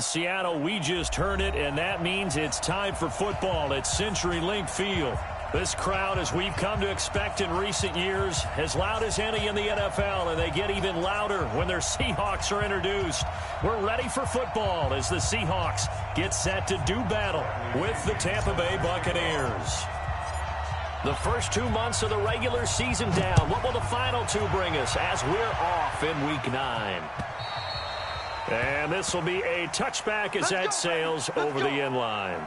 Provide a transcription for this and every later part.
Seattle, we just heard it, and that means it's time for football at CenturyLink Field. This crowd, as we've come to expect in recent years, as loud as any in the NFL, and they get even louder when their Seahawks are introduced. We're ready for football as the Seahawks get set to do battle with the Tampa Bay Buccaneers. The first 2 months of the regular season down. What will the final two bring us as we're off in Week 9? And this will be a touchback as that sails over the end line.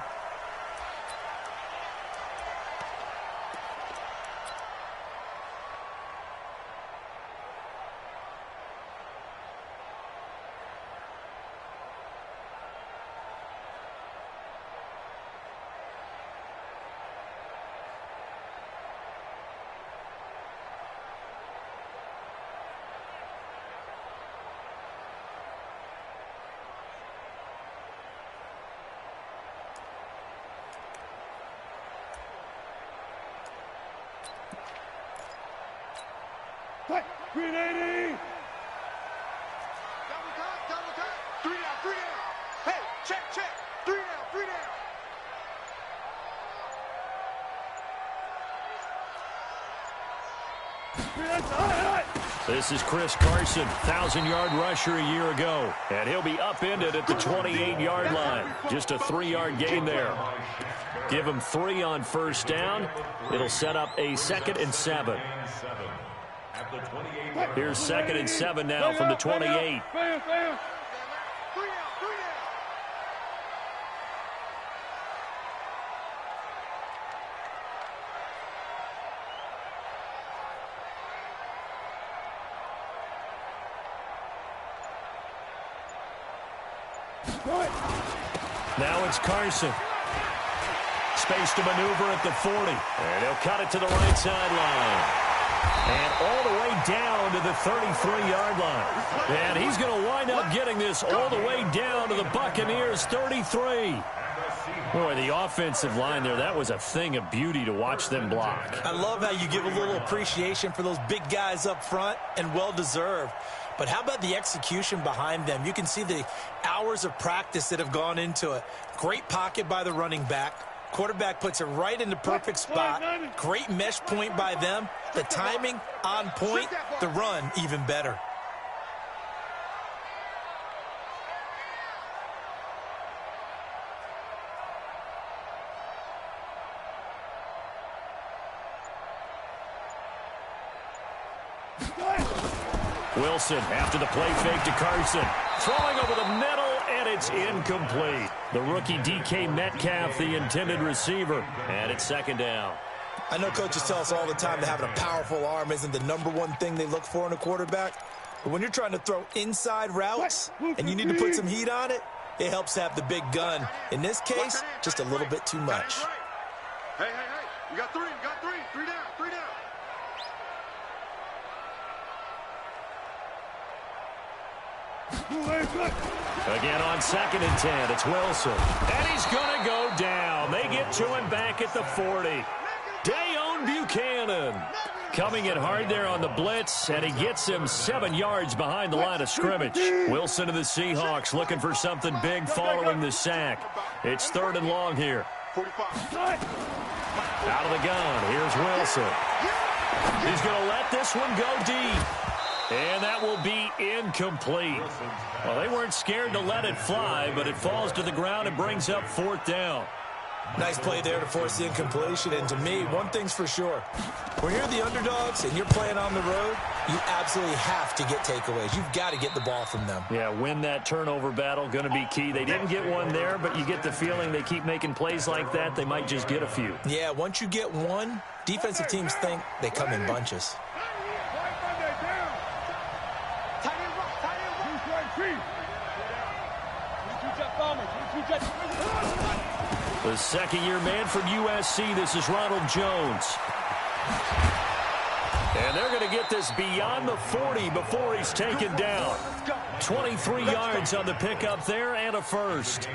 Green 80! Double cut. 3 down. Hey, check. 3 down. This is Chris Carson, 1,000-yard rusher a year ago. And he'll be upended at the 28-yard line. Just a 3-yard gain there. Give him 3 on first down. It'll set up a 2nd and 7. Here's 2nd and 7 now from the 28. Now it's Carson. Space to maneuver at the 40. And he'll cut it to the right sideline. And all the way down to the 33-yard line. And he's going to wind up getting this all the way down to the Buccaneers' 33. Boy, the offensive line there, that was a thing of beauty to watch them block. I love how you give a little appreciation for those big guys up front, and well-deserved. But how about the execution behind them? You can see the hours of practice that have gone into it. Great pocket by the running back. Quarterback puts it right in the perfect spot. Great mesh point by them. The timing on point. The run even better. Wilson after the play fake to Carson. Throwing over the middle, and it's incomplete. The rookie DK Metcalf, the intended receiver. And it's 2nd down. I know coaches tell us all the time that having a powerful arm isn't the #1 thing they look for in a quarterback. But when you're trying to throw inside routes and you need to put some heat on it, it helps have the big gun. In this case, just a little bit too much. Hey. You got 3. 3 down. Again on 2nd and 10, it's Wilson. And he's going to go down. They get to him back at the 40. Dayon Buchanan coming in hard there on the blitz, and he gets him 7 yards behind the line of scrimmage. Wilson and the Seahawks looking for something big following the sack. It's 3rd and long here. 45. Out of the gun, here's Wilson. He's going to let this one go deep. And that will be incomplete. Well, they weren't scared to let it fly, but it falls to the ground and brings up 4th down. Nice play there to force the incompletion. And to me, one thing's for sure. When you're the underdogs and you're playing on the road, you absolutely have to get takeaways. You've got to get the ball from them. Yeah, win that turnover battle, going to be key. They didn't get one there, but you get the feeling they keep making plays like that, they might just get a few. Yeah, once you get one, defensive teams think they come in bunches. The 2nd-year man from USC, this is Ronald Jones. And they're going to get this beyond the 40 before he's taken down. 23 yards on the pickup there and a first.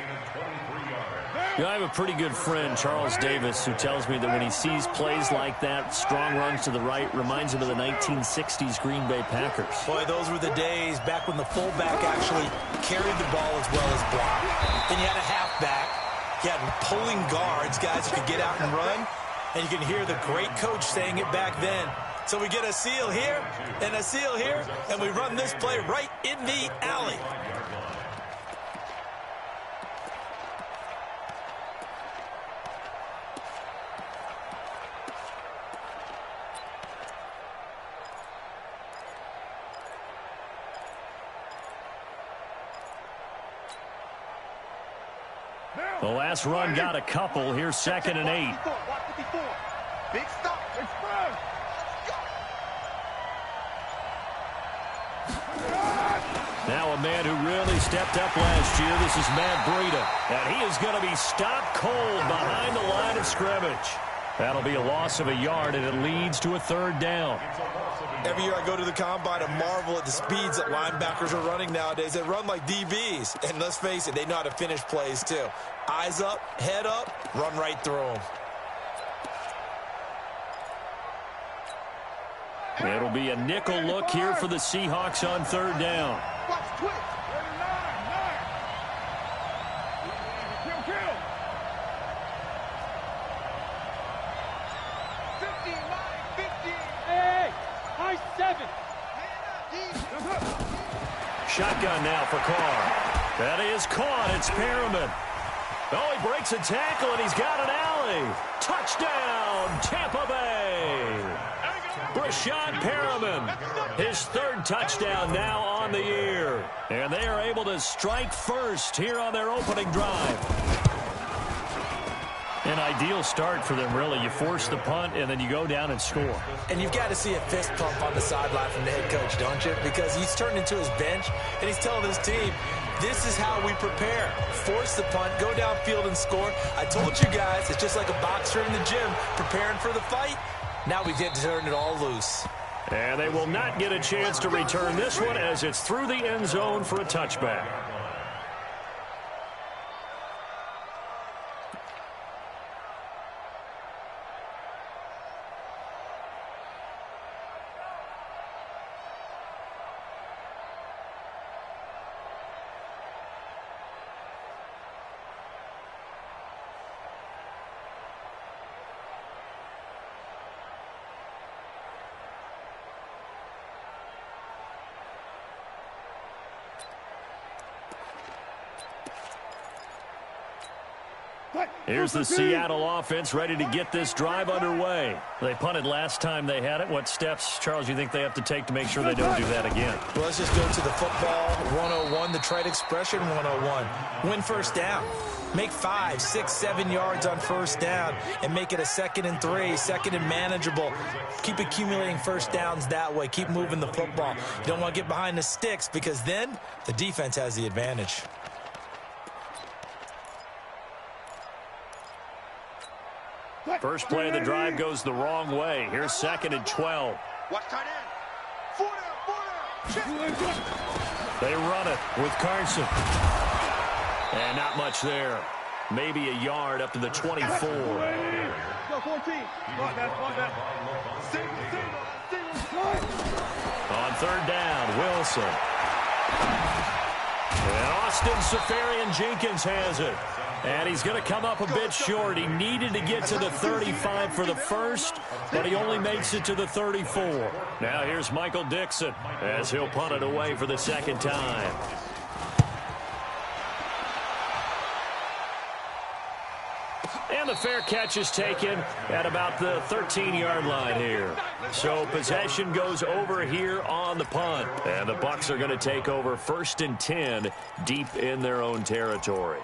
I have a pretty good friend, Charles Davis, who tells me that when he sees plays like that, strong runs to the right, reminds him of the 1960s Green Bay Packers. Boy, those were the days back when the fullback actually carried the ball as well as blocked. Then you had a halfback. You had pulling guards, guys who could get out and run. And you can hear the great coach saying it back then. So we get a seal here and a seal here, and we run this play right in the alley. The last run got a couple. Here's 2nd and 8. Big stop. Now a man who really stepped up last year. This is Matt Breida. And he is going to be stopped cold behind the line of scrimmage. That'll be a loss of a yard, and it leads to a 3rd down. Every year I go to the combine and marvel at the speeds that linebackers are running nowadays. They run like DBs. And let's face it, they know how to finish plays too. Eyes up, head up, run right through them. It'll be a nickel look here for the Seahawks on 3rd down. Shotgun now for Carr. That is caught. It's Perriman. Oh, he breaks a tackle, and he's got an alley. Touchdown, Tampa Bay. Rashad Perriman, his 3rd touchdown now on the year. And they are able to strike first here on their opening drive. An ideal start for them, really. You force the punt, and then you go down and score. And you've got to see a fist pump on the sideline from the head coach, don't you? Because he's turned into his bench, and he's telling his team, this is how we prepare. Force the punt, go downfield and score. I told you guys, it's just like a boxer in the gym preparing for the fight. Now we get to turn it all loose. And they will not get a chance to return this one as it's through the end zone for a touchback. Here's the Seattle offense ready to get this drive underway. They punted last time they had it. What steps, Charles, you think they have to take to make sure they don't do that again? Well, let's just go to the football 101, the trade expression 101. Win 1st down. Make 5, 6, 7 yards on 1st down and make it a 2nd and 3, 2nd and manageable. Keep accumulating 1st downs that way. Keep moving the football. You don't want to get behind the sticks because then the defense has the advantage. First play of the drive goes the wrong way. Here's 2nd and 12. Watch tight end. 4 down. They run it with Carson. And not much there. Maybe a yard up to the 24. Go 14. On 3rd down, Wilson. And Austin Seferian-Jenkins has it. And he's going to come up a bit short. He needed to get to the 35 for the first, but he only makes it to the 34. Now here's Michael Dixon as he'll punt it away for the 2nd time. And the fair catch is taken at about the 13-yard line here. So possession goes over here on the punt. And the Bucs are going to take over 1st and 10 deep in their own territory.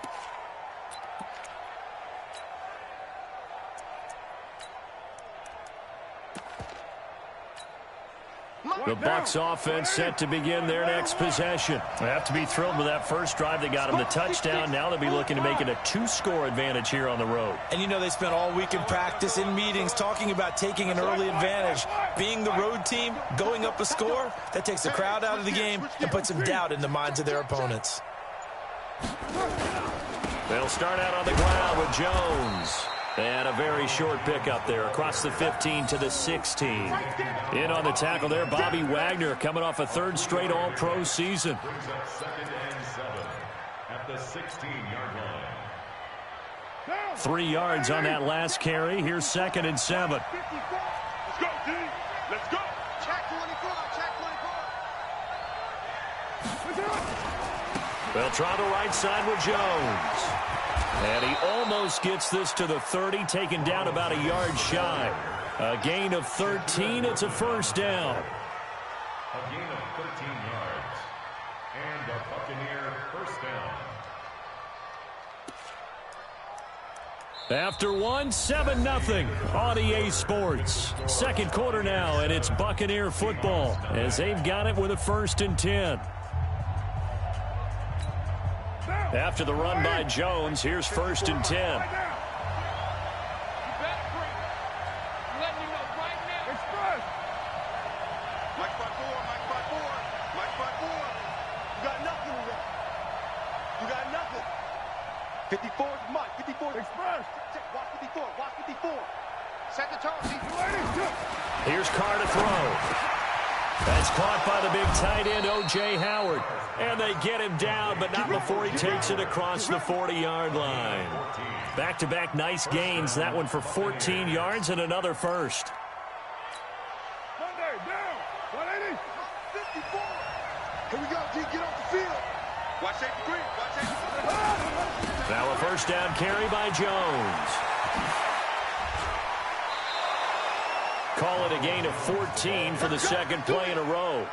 The Bucs offense set to begin their next possession. They have to be thrilled with that first drive. They got them the touchdown. Now they'll be looking to make it a 2-score advantage here on the road. And you know they spent all week in practice, in meetings, talking about taking an early advantage. Being the road team, going up a score, that takes the crowd out of the game and puts some doubt in the minds of their opponents. They'll start out on the ground with Jones. And a very short pickup there across the 15 to the 16. In on the tackle there, Bobby Wagner coming off a third straight All-Pro season. Brings up 2nd and 7 at the 16-yard line. 3 yards on that last carry. Here's 2nd and 7. Let's go, D. Let's go. Check 24. Check 24. They'll try the right side with Jones. And he almost gets this to the 30, taken down about a yard shy. A gain of 13. It's a first down. A gain of 13 yards. And a Buccaneer first down. After one, 7-0 on EA Sports. Second quarter now, and it's Buccaneer football as they've got it with a 1st and 10. After the run by Jones, here's 1st and 10. Here's Carr to throw. That's caught by the big tight end, O.J. Howard. And they get him down, but not before he takes it across the 40-yard line. Back-to-back nice gains. That one for 14 yards and another first. Monday, down. 180. 54. Here we go, G. Get off the field. Watch safety green. Watch safety green. Now a first down carry by Jones. Call it a gain of 14 for the second play in a row.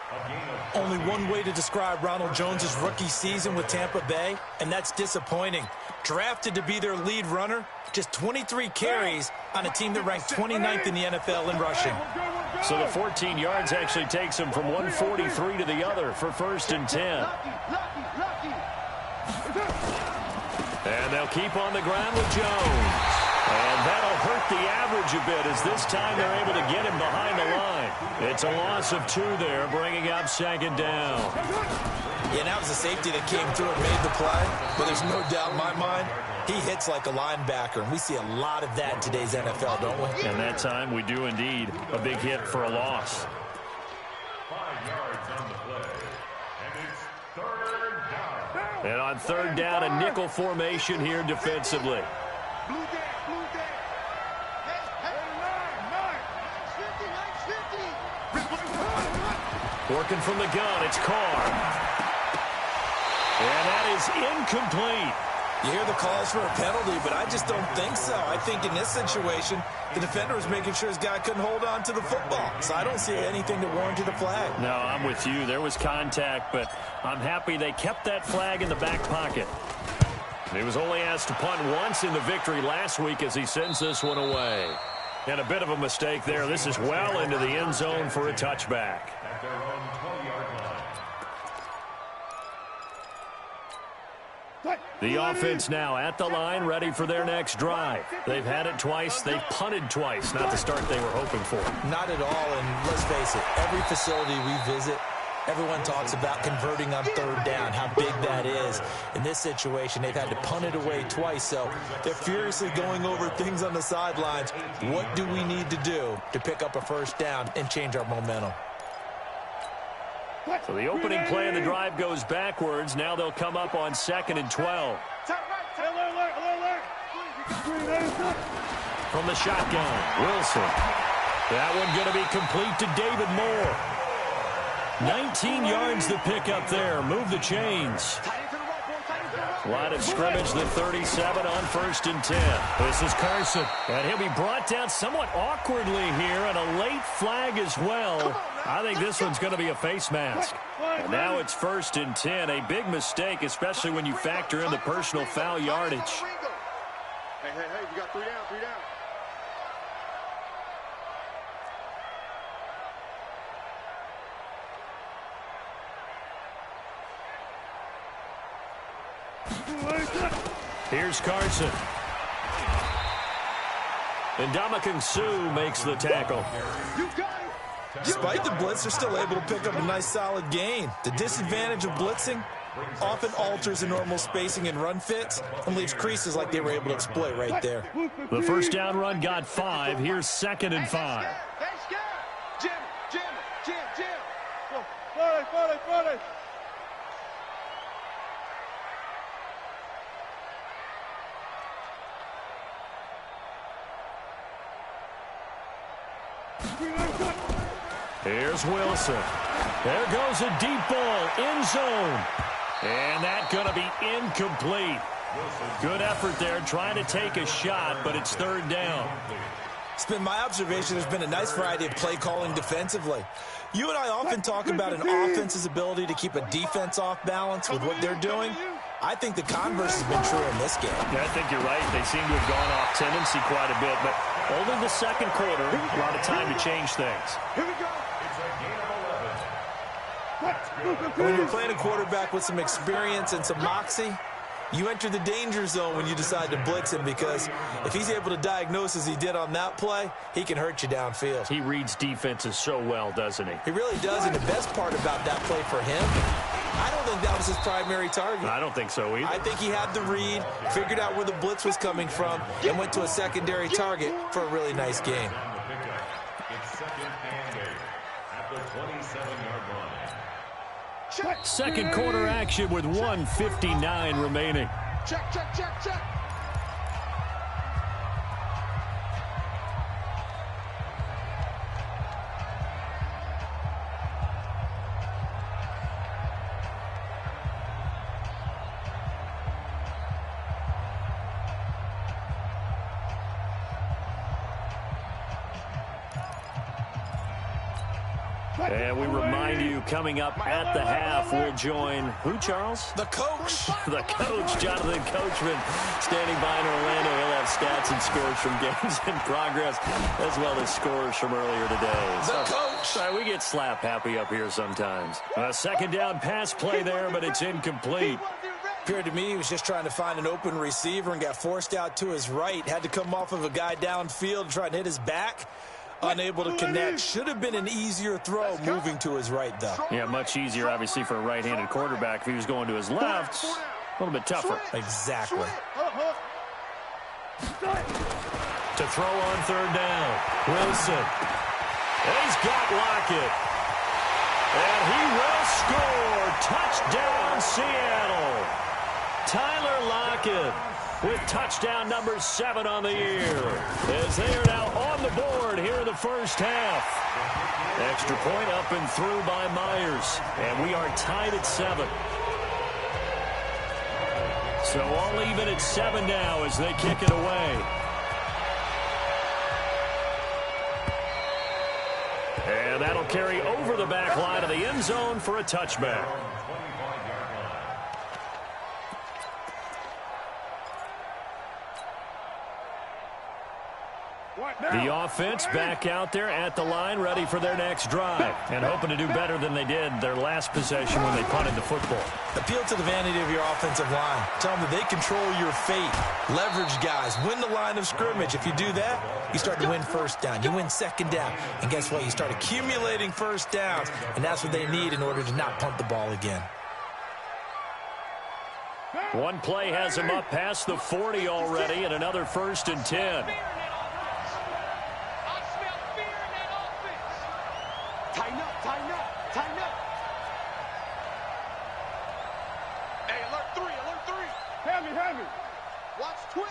Only one way to describe Ronald Jones' rookie season with Tampa Bay, and that's disappointing. Drafted to be their lead runner, just 23 carries on a team that ranked 29th in the NFL in rushing. So the 14 yards actually takes him from 143 to the other for 1st and 10. And they'll keep on the ground with Jones. And that'll hurt the average a bit as this time they're able to get him behind the line. It's a loss of 2 there, bringing up 2nd down. Yeah, that was a safety that came through and made the play. But there's no doubt in my mind, he hits like a linebacker. And we see a lot of that in today's NFL, don't we? And that time we do indeed. A big hit for a loss. 5 yards on the play. And it's 3rd down. And on 3rd down, a nickel formation here defensively. Blue down. Working from the gun, it's Carr. And that is incomplete. You hear the calls for a penalty, but I just don't think so. I think in this situation, the defender was making sure his guy couldn't hold on to the football. So I don't see anything to warrant a flag. No, I'm with you. There was contact, but I'm happy they kept that flag in the back pocket. He was only asked to punt once in the victory last week as he sends this one away. And a bit of a mistake there. This is well into the end zone for a touchback. At their own 12-yard line. The offense now at the line, ready for their next drive. They've had it twice. They've punted twice. Not the start they were hoping for. Not at all, and let's face it, every facility we visit, everyone talks about converting on 3rd down, how big that is. In this situation, they've had to punt it away twice, so they're furiously going over things on the sidelines. What do we need to do to pick up a 1st down and change our momentum? So the opening play of the drive goes backwards. Now they'll come up on 2nd and 12. From the shotgun, Wilson. That one going to be complete to David Moore. 19 yards the pickup there. Move the chains. Line of scrimmage, the 37 on 1st and 10. This is Carson. And he'll be brought down somewhat awkwardly here, and a late flag as well. I think this one's going to be a face mask. And now it's 1st and 10. A big mistake, especially when you factor in the personal foul yardage. Hey, you got 3 down, 3 down. Here's Carson. And Ndamukong Suh makes the tackle. Despite the blitz, they're still able to pick up a nice solid gain. The disadvantage of blitzing, often alters the normal spacing and run fits and leaves creases like they were able to exploit right there. The first down run got 5. Here's 2nd and 5. Jim. Go. Follow. Here's Wilson. There goes a deep ball, end zone. And that's going to be incomplete. Good effort there, trying to take a shot, but it's 3rd down. It's been my observation there's been a nice variety of play calling defensively. You and I often talk about an offense's ability to keep a defense off balance with what they're doing. I think the converse has been true in this game. Yeah, I think you're right. They seem to have gone off tendency quite a bit, but only the 2nd quarter, a lot of time to change things. Here we go. When you're playing a quarterback with some experience and some moxie, you enter the danger zone when you decide to blitz him, because if he's able to diagnose as he did on that play, he can hurt you downfield. He reads defenses so well, doesn't he? He really does, and the best part about that play for him, I don't think that was his primary target. I don't think so either. I think he had the read, figured out where the blitz was coming from, and went to a secondary target for a really nice game. It's 2nd and 8 at the 27-yard line. Second quarter action with 1:59 remaining. Check. And we remind you, coming up at the half, we'll join who, Charles? The coach. The coach, Jonathan Coachman, standing by in Orlando. He'll have stats and scores from games in progress, as well as scores from earlier today. The coach. Sorry, we get slap happy up here sometimes. A 2nd down pass play there, but it's incomplete. Appeared to me he was just trying to find an open receiver and got forced out to his right. Had to come off of a guy downfield and try and hit his back. Unable to connect. Should have been an easier throw moving to his right, though. Yeah, much easier, obviously, for a right-handed quarterback. If he was going to his left, a little bit tougher. Exactly. To throw on 3rd down. Wilson. He's got Lockett. And he will score. Touchdown, Seattle. Tyler Lockett with touchdown number 7 on the year, as they are now on the board here in the first half. Extra point up and through by Myers, and we are tied at 7. So all even at 7 now as they kick it away. And that'll carry over the back line of the end zone for a touchback. The offense back out there at the line, ready for their next drive, and hoping to do better than they did their last possession when they punted the football. Appeal to the vanity of your offensive line. Tell them that they control your fate. Leverage guys. Win the line of scrimmage. If you do that, you start to win 1st down. You win 2nd down. And guess what? You start accumulating 1st downs, and that's what they need in order to not punt the ball again. One play has him up past the 40 already, and another 1st and 10. Heavy. Watch twins.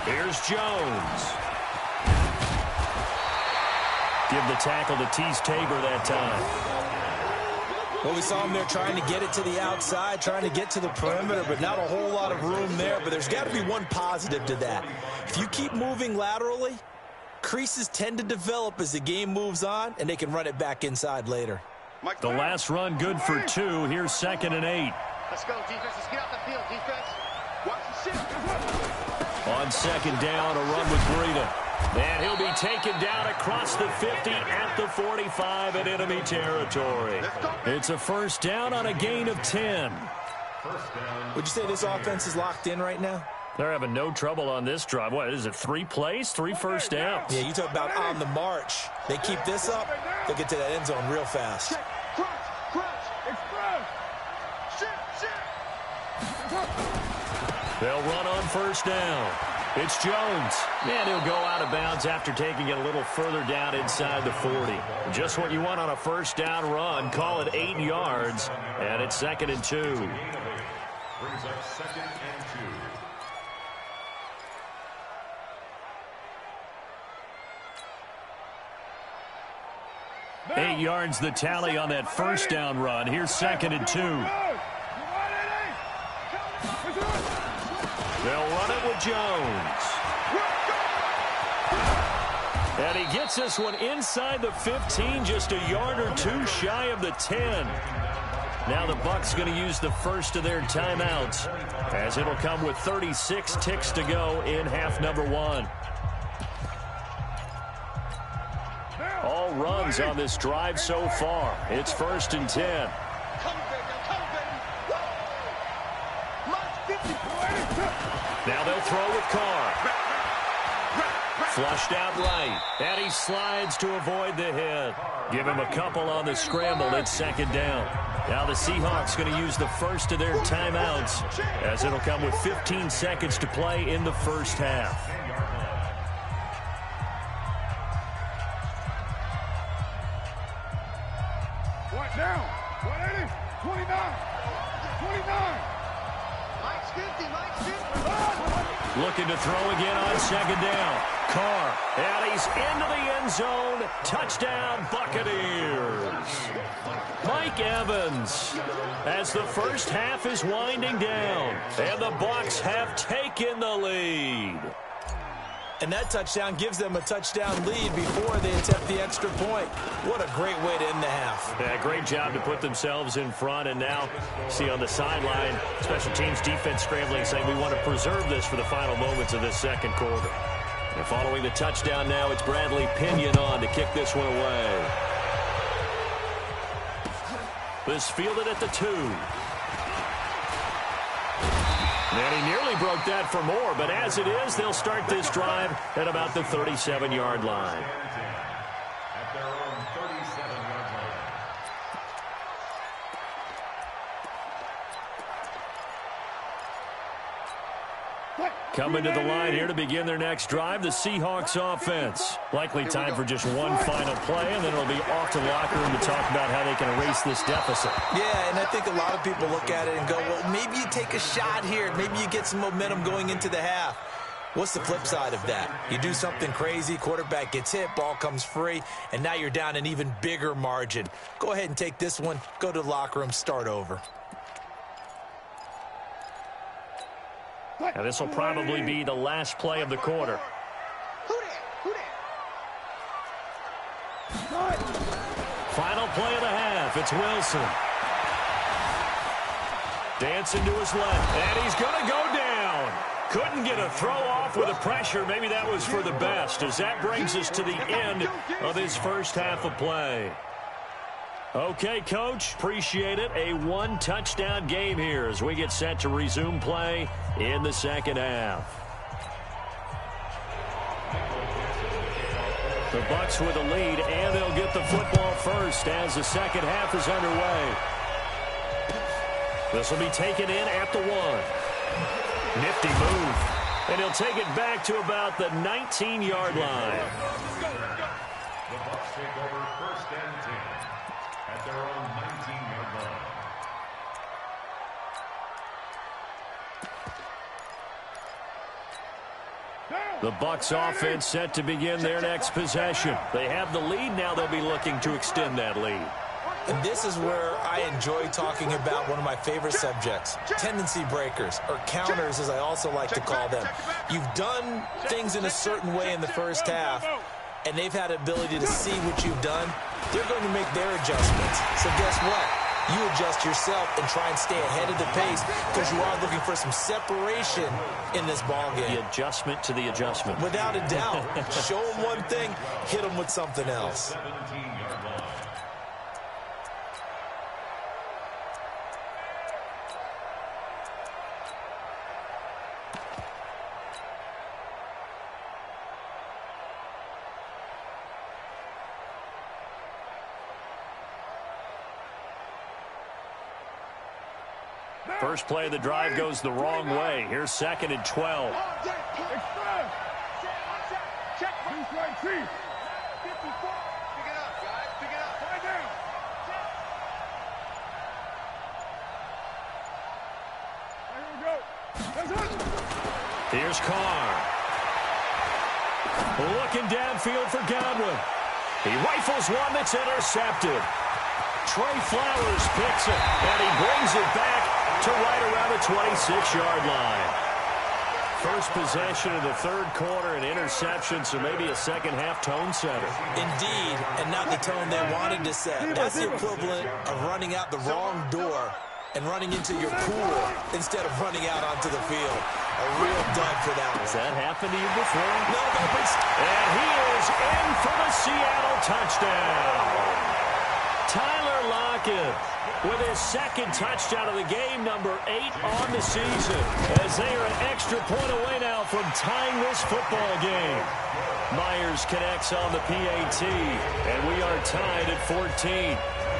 Here's Jones. Give the tackle to Tease Tabor that time. Well, we saw him there trying to get it to the outside, trying to get to the perimeter, but not a whole lot of room there. But there's got to be one positive to that. If you keep moving laterally, creases tend to develop as the game moves on, and they can run it back inside later. The last run good for 2. Here's 2nd and 8. Let's go, defense. Let's get out the field, defense. Watch the shift. On 2nd down, a run with Breida. And he'll be taken down across the 50 at the 45 in enemy territory. It's a 1st down on a gain of 10. Would you say this offense is locked in right now? They're having no trouble on this drive. What is it, 3 plays, 3 first downs? Yeah, you talk about on the march. They keep this up, they'll get to that end zone real fast. They'll run on first down. It's Jones. And he'll go out of bounds after taking it a little further down inside the 40. Just what you want on a first down run. Call it 8 yards. And it's 2nd and 2. Brings up 2nd and 2. 8 yards the tally on that first down run. Here's 2nd and 2. They'll run it with Jones. And he gets this one inside the 15, just a yard or 2 shy of the 10. Now the Bucs going to use the first of their timeouts, as it'll come with 36 ticks to go in half number 1. All runs on this drive so far. It's 1st and 10. Now they'll throw with Carr. Flushed out right. And he slides to avoid the hit. Give him a couple on the scramble. It's 2nd down. Now the Seahawks going to use the first of their timeouts, as it'll come with 15 seconds to play in the first half. What down? 180, 29, 29. Mike's 50, Mike's 50. Looking to throw again on 2nd down. Carr, and he's into the end zone. Touchdown, Buccaneers. Mike Evans, as the first half is winding down, and the Bucs have taken the lead. And that touchdown gives them a touchdown lead before they attempt the extra point. What a great way to end the half. Yeah, great job to put themselves in front. And now, see on the sideline, special teams defense scrambling, saying we want to preserve this for the final moments of this second quarter. And following the touchdown now, it's Bradley Pinion on to kick this one away. This fielded at the 2. And he nearly broke that for more, but as it is, they'll start this drive at about the 37-yard line. At their own 37-yard line. Coming to the line here to begin their next drive, the Seahawks offense. Likely time for just one final play, and then it'll be off to the locker room to talk about how they can erase this deficit. Yeah, and I think a lot of people look at it and go, well, maybe you take a shot here. Maybe you get some momentum going into the half. What's the flip side of that? You do something crazy, quarterback gets hit, ball comes free, and now you're down an even bigger margin. Go ahead and take this one, go to the locker room, start over. Now this will probably be the last play of the quarter. Final play of the half. It's Wilson. Dancing to his left, and he's going to go down. Couldn't get a throw off with the pressure. Maybe that was for the best, as that brings us to the end of his first half of play. Okay, Coach, appreciate it. A 1-touchdown game here as we get set to resume play in the second half. The Bucs with a lead, and they'll get the football first as the second half is underway. This will be taken in at the 1. Nifty move. And he'll take it back to about the 19-yard line. The Bucs take over 1st and 10 at their own 19-yard line. The Bucs offense set to begin their next possession. They have the lead. Now they'll be looking to extend that lead. And this is where I enjoy talking about one of my favorite subjects, tendency breakers, or counters as I also like to call them. You've done things in a certain way in the first half, and they've had ability to see what you've done. They're going to make their adjustments. So guess what? You adjust yourself and try and stay ahead of the pace, because you are looking for some separation in this ball game. The adjustment to the adjustment. Without a doubt. Show them one thing, hit them with something else. 17-yard line. First play of the drive goes the wrong way. Here's 2nd and 12. Here's Carr. Looking downfield for Gywu. He rifles one that's intercepted. Trey Flowers picks it, and he brings it back to right around the 26-yard line. First possession of the third quarter, an interception, so maybe a second-half tone setter. Indeed, and not the tone they wanted to set. That's the equivalent of running out the wrong door and running into your pool instead of running out onto the field. A real dud for that one. Has that happened to you before? No, but and he is in for the Seattle touchdown. Tyler Lockett with his second touchdown of the game, number 8 on the season, as they are an extra point away now from tying this football game. Myers connects on the PAT, and we are tied at 14.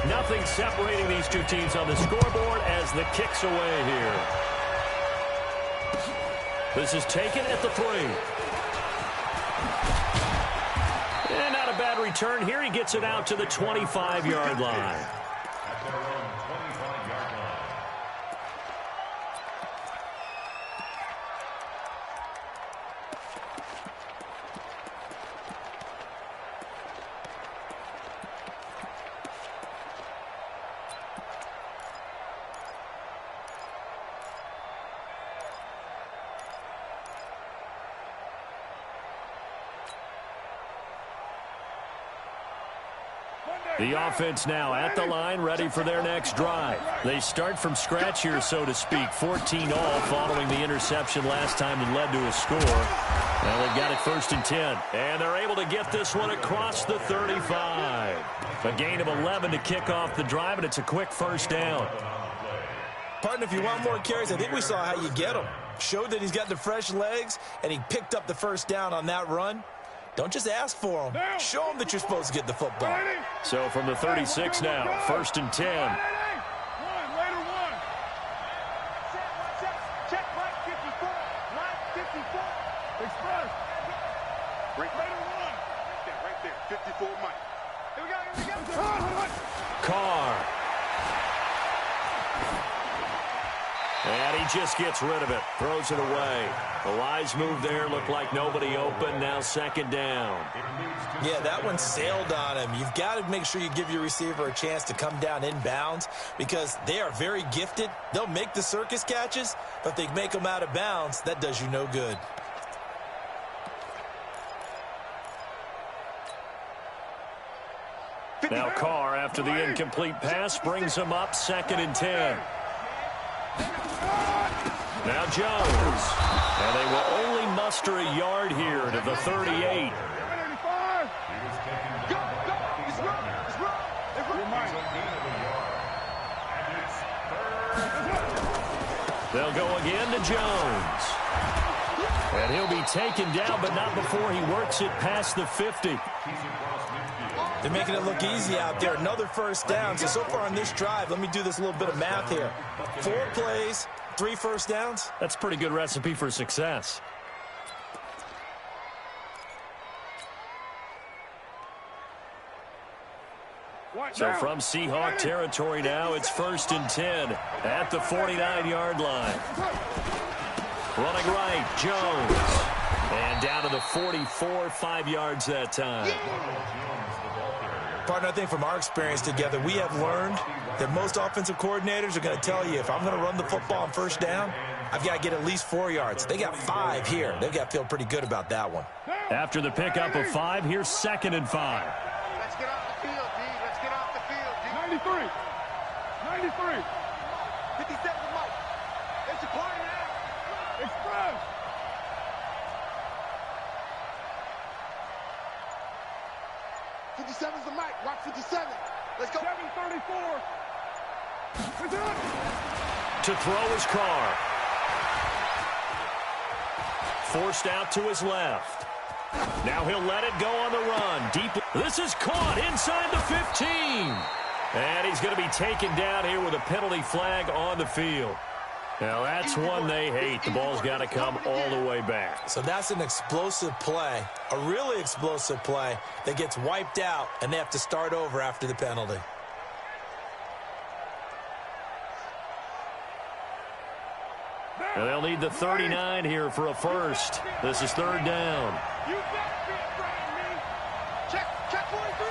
Nothing separating these two teams on the scoreboard as the kick's away here. This is taken at the 3. And not a bad return here. He gets it out to the 25-yard line. The offense now at the line, ready for their next drive. They start from scratch here, so to speak. 14 all following the interception last time that led to a score. Well, they've got it 1st and 10. And they're able to get this one across the 35. A gain of 11 to kick off the drive, and it's a quick first down. Partner, if you want more carries, I think we saw how you get them. Showed that he's got the fresh legs, and he picked up the first down on that run. Don't just ask for them. Show them that you're supposed to get the football. So from the 36 now, 1st and 10. Check right 54. Line 54. Express. Right there. 54 Mike. Here we go. Carr. And he just gets rid of it. Throws it away. The wise move there. Looked like nobody open. Now 2nd down. Yeah, that one sailed on him. You've got to make sure you give your receiver a chance to come down inbounds because they are very gifted. They'll make the circus catches, but if they make them out of bounds, that does you no good. Now Carr, after the incomplete pass, brings him up 2nd and 10. Now Jones. And they will only muster a yard here to the 38. They'll go again to Jones. And he'll be taken down, but not before he works it past the 50. They're making it look easy out there. Another first down. So far on this drive, let me do this little bit of math here. 4 plays, 3 first downs. That's a pretty good recipe for success. So from Seahawk territory now, it's 1st and 10 at the 49-yard line. Running right, Jones. And down to the 44, 5 yards that time. Partner, I think from our experience together, we have learned that most offensive coordinators are going to tell you if I'm going to run the football on first down, I've got to get at least 4 yards. They got 5 here. They've got to feel pretty good about that one. After the pickup of 5, here's 2nd and 5. Let's get off the field, D. Let's get off the field, D. 93. 57 Mike. It's a party now. Express. '57's the mic. Watch 57. Let's go. 734. To throw his Carr. Forced out to his left. Now he'll let it go on the run. Deep. This is caught inside the 15. And he's going to be taken down here with a penalty flag on the field. Now, that's one they hate. The ball's got to come all the way back. So that's an explosive play, a really explosive play that gets wiped out, and they have to start over after the penalty. And they'll need the 39 here for a first. This is third down. You better be afraid of me. Check 43.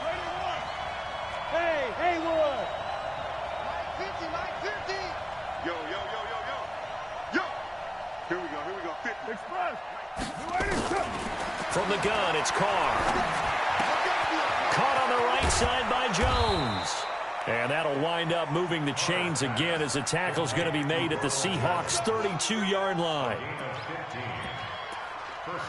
Ready one. Hey, Haywood. Mike 50. Yo. Here we go. 50. Express. From the gun, it's Carr. Caught on the right side by Jones. And that'll wind up moving the chains again as the tackle's going to be made at the Seahawks' 32-yard line.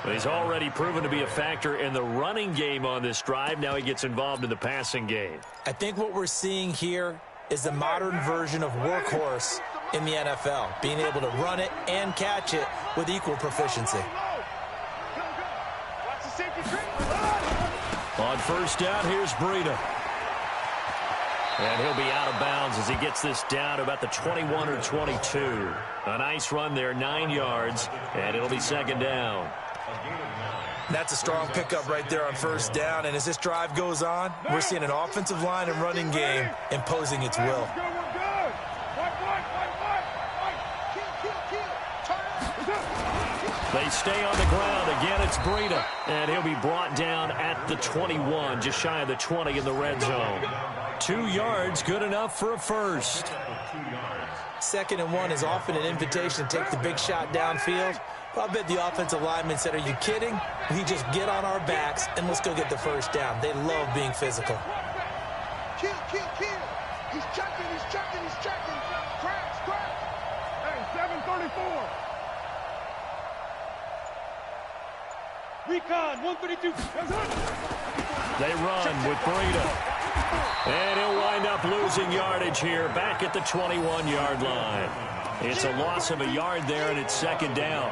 He's already proven to be a factor in the running game on this drive. Now he gets involved in the passing game. I think what we're seeing here is the modern version of workhorse in the NFL, being able to run it and catch it with equal proficiency. On first down, here's Breida. And he'll be out of bounds as he gets this down to about the 21 or 22. A nice run there, 9 yards, and it'll be second down. That's a strong pickup right there on first down, and as this drive goes on, we're seeing an offensive line and running game imposing its will. They stay on the ground. Again, it's Breida, and he'll be brought down at the 21, just shy of the 20 in the red zone. 2 yards, good enough for a first. 2nd and 1 is often an invitation to take the big shot downfield. Well, I bet the offensive lineman said, are you kidding? We just get on our backs and let's go get the first down. They love being physical. Kill. He's checking. Crash. Hey, 734. Recon, 132. They run with Breida. And he'll wind up losing yardage here back at the 21-yard line. It's a loss of a yard there, and it's second down.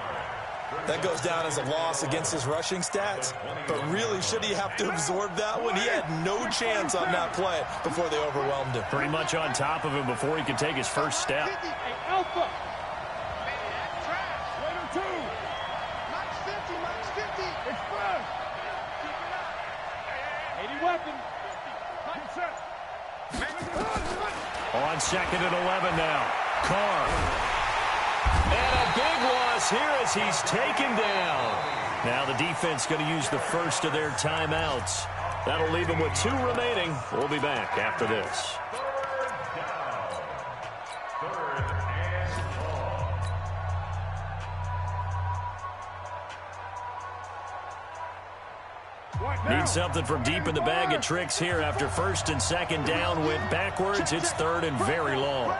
That goes down as a loss against his rushing stats. But really, should he have to absorb that one? He had no chance on that play before they overwhelmed him. Pretty much on top of him before he could take his first step. Alpha. Later 2. Max 50. Express. 80 weapon. On 2nd and 11 now. Carr. And a big loss here as he's taken down. Now the defense going to use the first of their timeouts. That'll leave them with 2 remaining. We'll be back after this. Need something from deep in the bag of tricks here after 1st and 2nd down went backwards. It's 3rd and very long.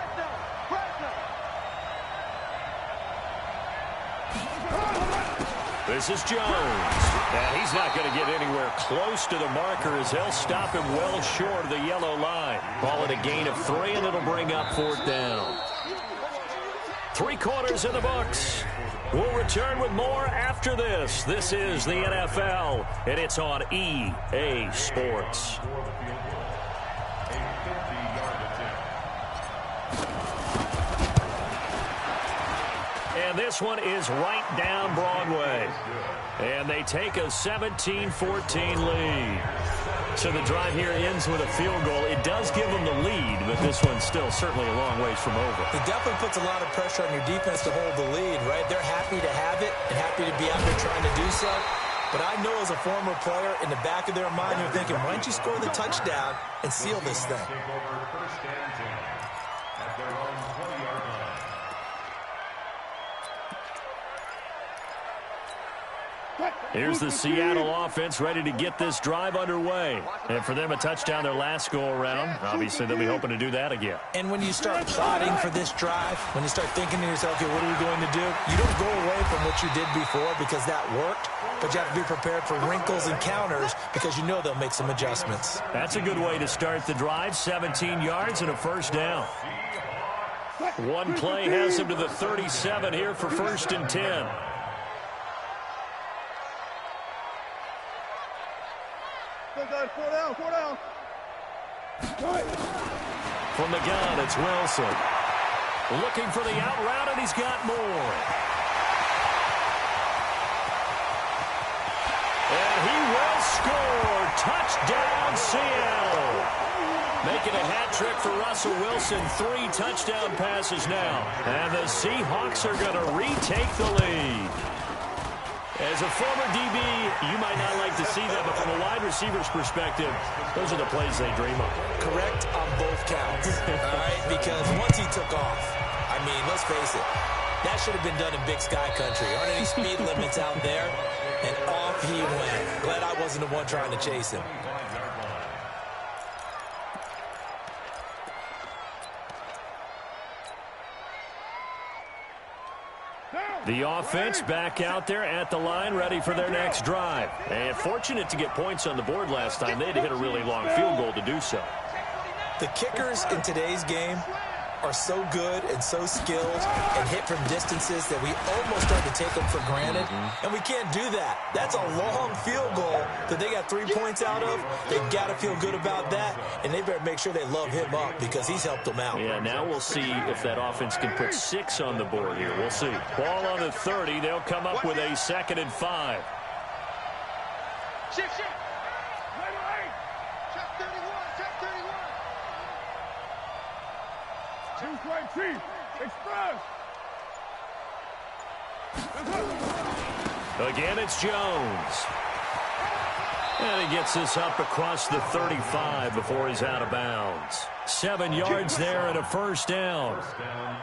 This is Jones. And he's not going to get anywhere close to the marker as they'll stop him well short of the yellow line. Call it a gain of 3, and it'll bring up 4th down. 3 quarters in the books. We'll return with more after this. This is the NFL, and it's on EA Sports. And this one is right down Broadway. And they take a 17-14 lead. So the drive here ends with a field goal. It does give them the lead, but this one's still certainly a long ways from over. It definitely puts a lot of pressure on your defense to hold the lead, right? They're happy to have it and happy to be out there trying to do so. But I know as a former player, in the back of their mind, they're thinking, why don't you score the touchdown and seal this thing? Here's the Seattle offense ready to get this drive underway. And for them, a touchdown their last go-around. Obviously, they'll be hoping to do that again. And when you start plotting for this drive, when you start thinking to yourself, okay, what are we going to do? You don't go away from what you did before because that worked, but you have to be prepared for wrinkles and counters because you know they'll make some adjustments. That's a good way to start the drive. 17 yards and a first down. One play has him to the 37 here for 1st and 10. Four down. From the gun, it's Wilson. Looking for the out route, and he's got more. And he will score. Touchdown, Seattle. Making a hat trick for Russell Wilson. 3 touchdown passes now. And the Seahawks are going to retake the lead. As a former DB, you might not like to see that, but from a wide receiver's perspective, those are the plays they dream of. Correct on both counts, all right? Because once he took off, I mean, let's face it, that should have been done in Big Sky Country. Aren't any speed limits out there? And off he went. Glad I wasn't the one trying to chase him. The offense back out there at the line, ready for their next drive. And fortunate to get points on the board last time. They had to hit a really long field goal to do so. The kickers in today's game are so good and so skilled and hit from distances that we almost start to take them for granted. And we can't do that. That's a long field goal that they got 3 points out of. They got to feel good about that, and they better make sure they love him up because he's helped them out. Yeah, now we'll see if that offense can put 6 on the board here. We'll see. Ball on the 30. They'll come up with a 2nd and 5. Shift. Check 31. Choose right, Chief. Express. Again, it's Jones. And he gets this up across the 35 before he's out of bounds. 7 yards there and a 1st down.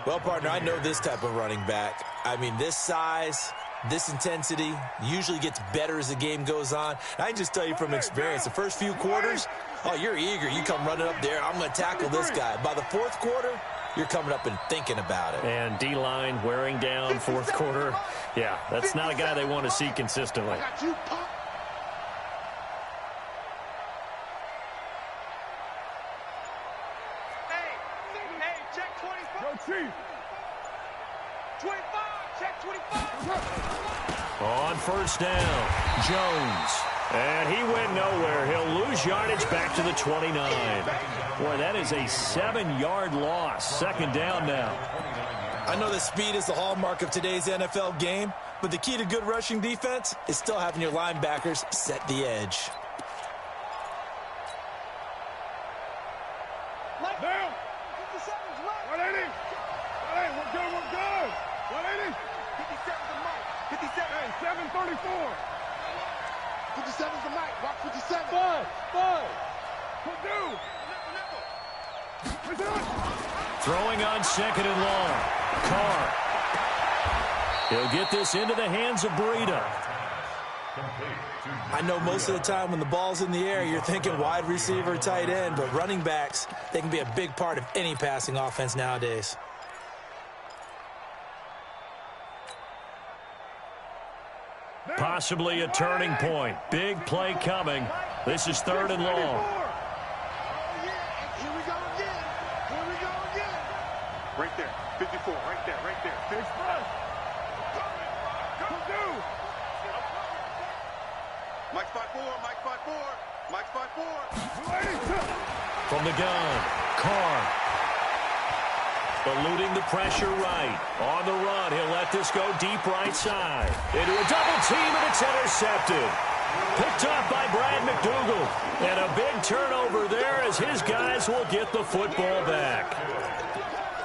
Well, partner, I know this type of running back. I mean, this size, this intensity usually gets better as the game goes on. I can just tell you from experience, the first few quarters, oh, you're eager. You come running up there, I'm going to tackle this guy. By the 4th quarter, you're coming up and thinking about it. And D-line wearing down 4th quarter. Yeah, that's not a guy they want to see consistently. Hey, check 25. Yo, Chief. 25, check 25. On 1st down, Jones. And he went nowhere. He'll lose yardage back to the 29. Boy, that is a 7-yard loss. 2nd down now. I know that speed is the hallmark of today's NFL game, but the key to good rushing defense is still having your linebackers set the edge. Down. 180. Hey, we're good. 180. 57's the mic. 57. Hey, 734. 57's the mic. Watch 57. 5. Purdue. Throwing on 2nd and long. Carr. He'll get this into the hands of Breida. I know most of the time when the ball's in the air, you're thinking wide receiver, tight end, but running backs, they can be a big part of any passing offense nowadays. Possibly a turning point. Big play coming. This is 3rd and long. Right there. 54. Right there. Finish first. Mike 5-4. Mike 5-4. From the gun, Carr. Eluding the pressure right. On the run, he'll let this go deep right side. Into a double team, and it's intercepted. Picked off by Brad McDougal. And a big turnover there as his guys will get the football back.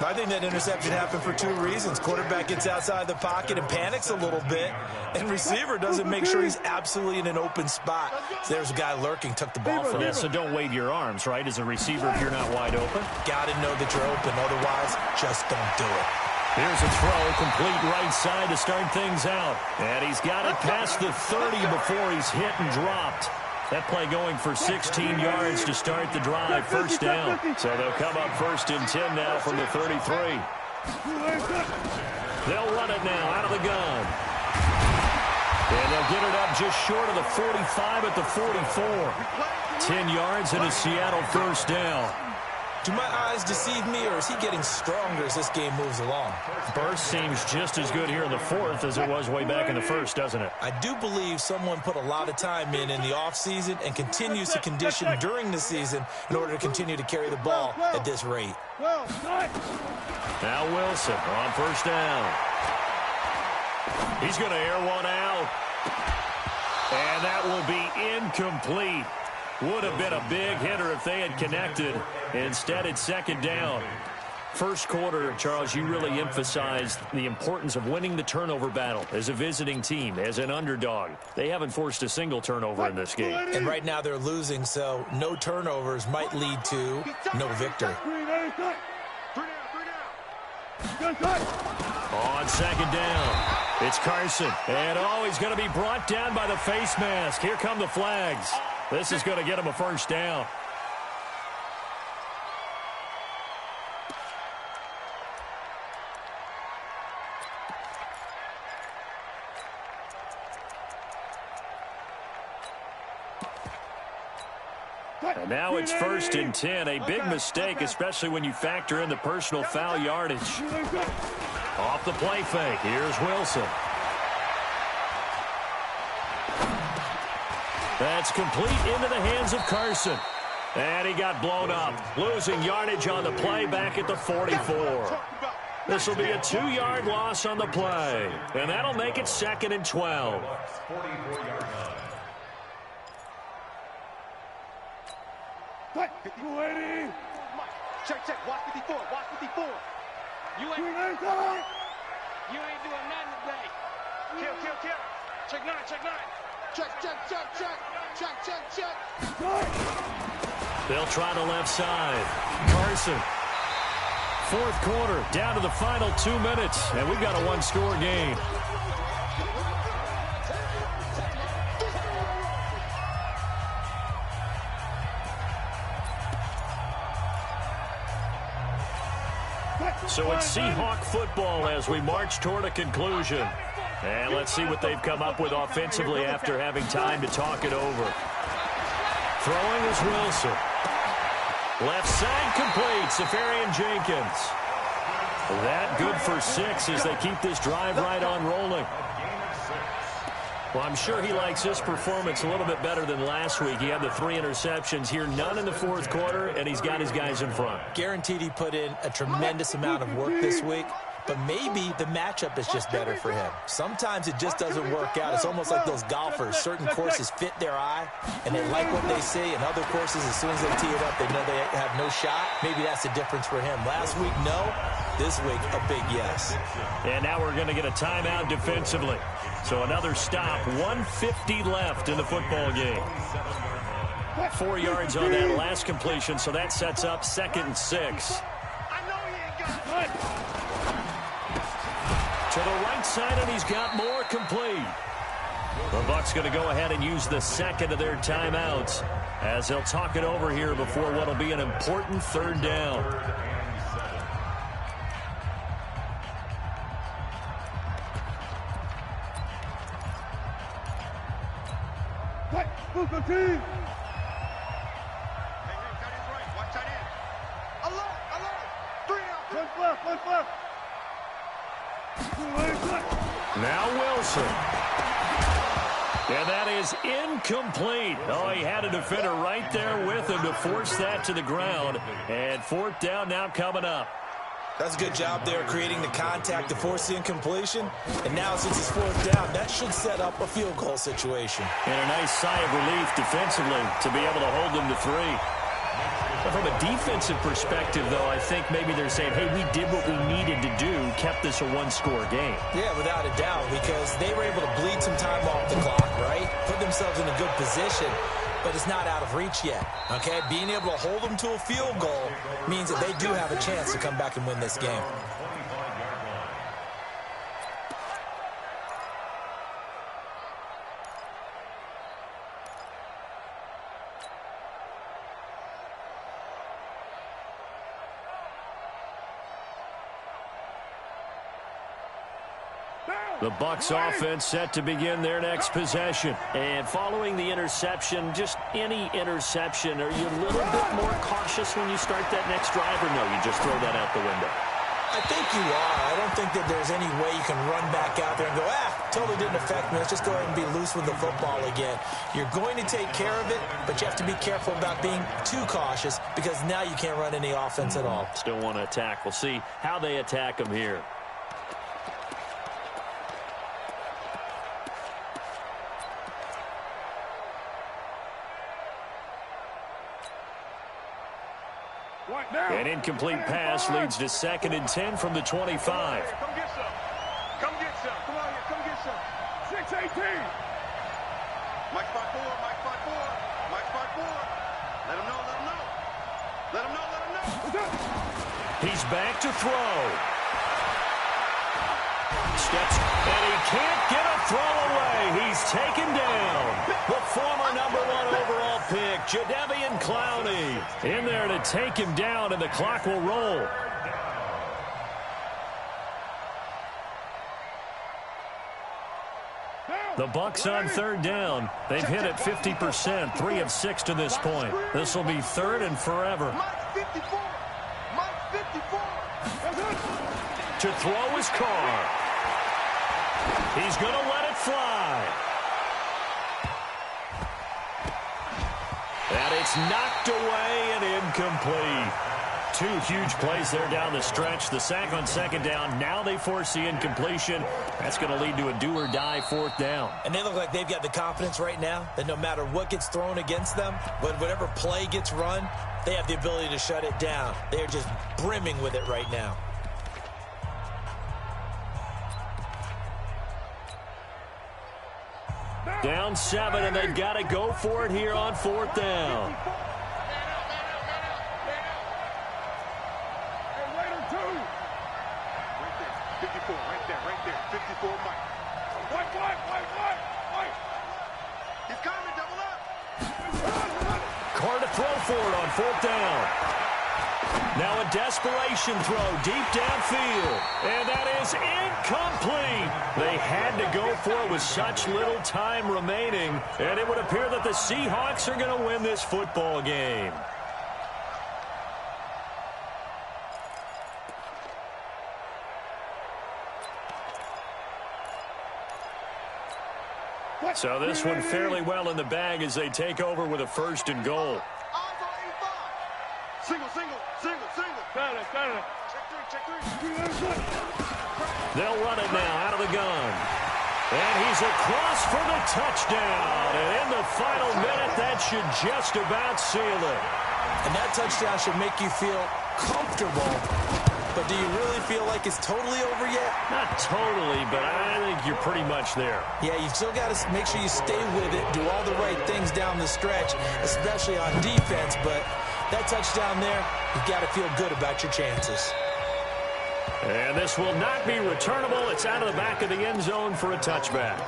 I think that interception happened for 2 reasons. Quarterback gets outside the pocket and panics a little bit, and receiver doesn't make sure he's absolutely in an open spot. So there's a guy lurking, took the ball from him. Yeah, so don't wave your arms, right, as a receiver if you're not wide open. Got to know that you're open. Otherwise, just don't do it. Here's a throw, complete right side to start things out. And he's got it past the 30 before he's hit and dropped. That play going for 16 yards to start the drive. 1st down. So they'll come up 1st and 10 now from the 33. They'll run it now out of the gun. And they'll get it up just short of the 45 at the 44. 10 yards and a Seattle 1st down. Do my eyes deceive me, or is he getting stronger as this game moves along? Burst seems just as good here in the fourth as it was way back in the first, doesn't it? I do believe someone put a lot of time in the offseason and continues to condition during the season in order to continue to carry the ball at this rate. Now Wilson on first down. He's going to air one out. And that will be incomplete. Would have been a big hitter if they had connected. Instead, it's second down. First quarter, Charles, you really emphasized the importance of winning the turnover battle as a visiting team, as an underdog. They haven't forced a single turnover in this game. And right now they're losing, so no turnovers might lead to no victory. On second down, it's Carson. And, he's going to be brought down by the face mask. Here come the flags. This is going to get him a first down. And now it's 1st and 10. A big mistake, especially when you factor in the personal foul yardage. Off the play fake. Here's Wilson. That's complete into the hands of Carson. And he got blown up. Losing yardage on the play back at the 44. This will be a 2-yard loss on the play. And that'll make it 2nd and 12. Check. Watch 54. Watch 54. You ain't doing nothing today. Kill. Check 9. Check. They'll try the left side. Carson. Fourth quarter, down to the final 2 minutes, and we've got a one-score game. So it's Seahawk football as we march toward a conclusion. And let's see what they've come up with offensively after having time to talk it over. Throwing is Wilson. Left side complete. Safarian Jenkins. That good for 6 as they keep this drive right on rolling. Well, I'm sure he likes this performance a little bit better than last week. He had the 3 interceptions here, none in the fourth quarter, and he's got his guys in front. Guaranteed he put in a tremendous amount of work this week, but maybe the matchup is just better for him. Sometimes it just doesn't work out. It's almost like those golfers. Certain courses fit their eye, and they like what they see, and other courses, as soon as they tee it up, they know they have no shot. Maybe that's the difference for him. Last week, no. This week, a big yes. And now we're going to get a timeout defensively. So another stop, 1:50 left in the football game. 4 yards on that last completion, so that sets up 2nd and 6. To the right side, and he's got more complete. The Bucs going to go ahead and use the second of their timeouts as they'll talk it over here before what will be an important 3rd down. Hey, tight end's right. Watch tight end. Alone. 3 out. One left. Now Wilson. And that is incomplete. Oh, he had a defender right there with him to force that to the ground. And 4th down now coming up. That's a good job there creating the contact to force the incompletion. And now since it's 4th down, that should set up a field goal situation. And a nice sigh of relief defensively to be able to hold them to 3. But from a defensive perspective, though, I think maybe they're saying, hey, we did what we needed to do, kept this a one-score game. Yeah, without a doubt, because they were able to bleed some time off the clock, right? Put themselves in a good position, but it's not out of reach yet, okay? Being able to hold them to a field goal means that they do have a chance to come back and win this game. The Bucs offense set to begin their next possession. And following the interception, just any interception, are you a little bit more cautious when you start that next drive, or no, you just throw that out the window? I think you are. I don't think that there's any way you can run back out there and go, totally didn't affect me. Let's just go ahead and be loose with the football again. You're going to take care of it, but you have to be careful about being too cautious because now you can't run any offense at all. Still want to attack. We'll see how they attack them here. An incomplete pass leads to 2nd and 10 from the 25. Come get some. Come get some. Come on here. Come get some. 6-18. Mike 5-4. Mike 5-4. Mike 5-4. Let him know. Let him know. Let him know. Let him know. He's back to throw. Steps, and he can't get a throw away. He's taken down. The former #1 overall pick, Jadeveon Clowney, in there to take him down, and the clock will roll. The Bucs on 3rd down. They've hit it 50%, 3 of 6 to this point. This will be 3rd and forever. Mike 54. Mike 54. To throw his Carr. He's going to let it fly. And it's knocked away and incomplete. 2 huge plays there down the stretch. The sack on 2nd down. Now they force the incompletion. That's going to lead to a do-or-die 4th down. And they look like they've got the confidence right now that no matter what gets thrown against them, whatever play gets run, they have the ability to shut it down. They're just brimming with it right now. Down 7, and they've got to go for it here on 4th down. Right there. 54, Mike. Mike. He's coming, double up. Carr to throw for it on 4th down. Now a desperation throw deep downfield. And that is incomplete. They had to go for it with such little time remaining. And it would appear that the Seahawks are going to win this football game. So this one fairly well in the bag as they take over with a 1st and goal. Single. Got it. Check three. They'll run it now out of the gun. And he's across for the touchdown. And in the final minute, that should just about seal it. And that touchdown should make you feel comfortable. But do you really feel like it's totally over yet? Not totally, but I think you're pretty much there. Yeah, you've still got to make sure you stay with it, do all the right things down the stretch, especially on defense. But that touchdown there, you've got to feel good about your chances. And this will not be returnable. It's out of the back of the end zone for a touchback.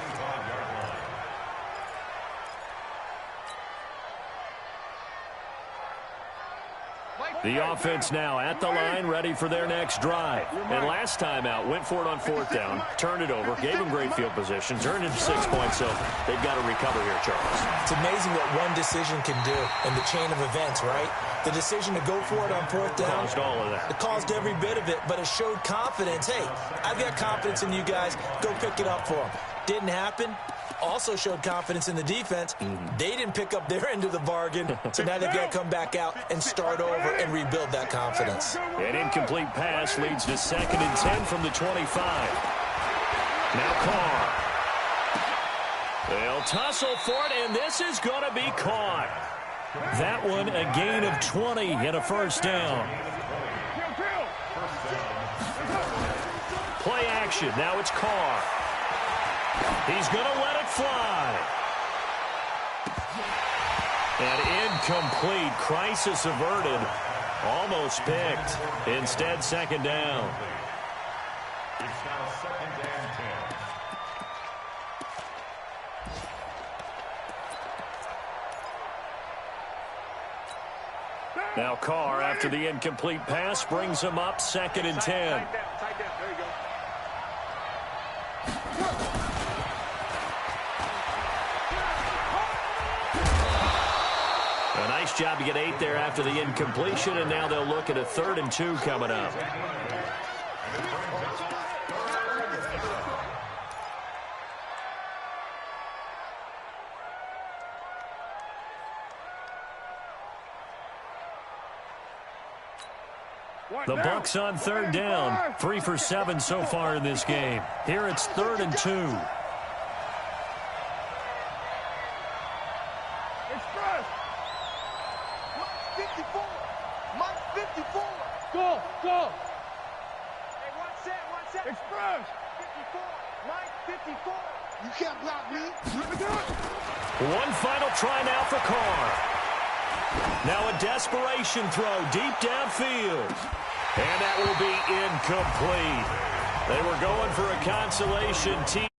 The offense now at the line, ready for their next drive. And last time out, went for it on 4th down, turned it over, gave them great field position, turned into 6 points, so they've got to recover here, Charles. It's amazing what one decision can do in the chain of events, right? The decision to go for it on 4th down. Caused all of that. It caused every bit of it, but it showed confidence. Hey, I've got confidence in you guys. Go pick it up for them. Didn't happen. Also showed confidence in the defense. They didn't pick up their end of the bargain, so now they've got to come back out and start over and rebuild that confidence. An incomplete pass leads to 2nd and 10 from the 25. Now Carr. They'll tussle for it, and this is going to be caught. That one a gain of 20 and a 1st down. Play action. Now it's Carr. He's going to let it fly. And incomplete. Crisis averted. Almost picked. Instead, 2nd down. It's now 2nd and 10. Now Carr, after the incomplete pass, brings him up 2nd and 10. Tight down. There you go. A nice job to get 8 there after the incompletion, and now they'll look at a 3rd and 2 coming up. The Bucs on 3rd down. 3 for 7 so far in this game. Here it's 3rd and 2. Express. 54. Mike 54. Go. Hey, what's that? Express. 54. Mike 54. You can't block me. One final try now for Carr. Now a desperation throw deep downfield. And that will be incomplete. They were going for a consolation team.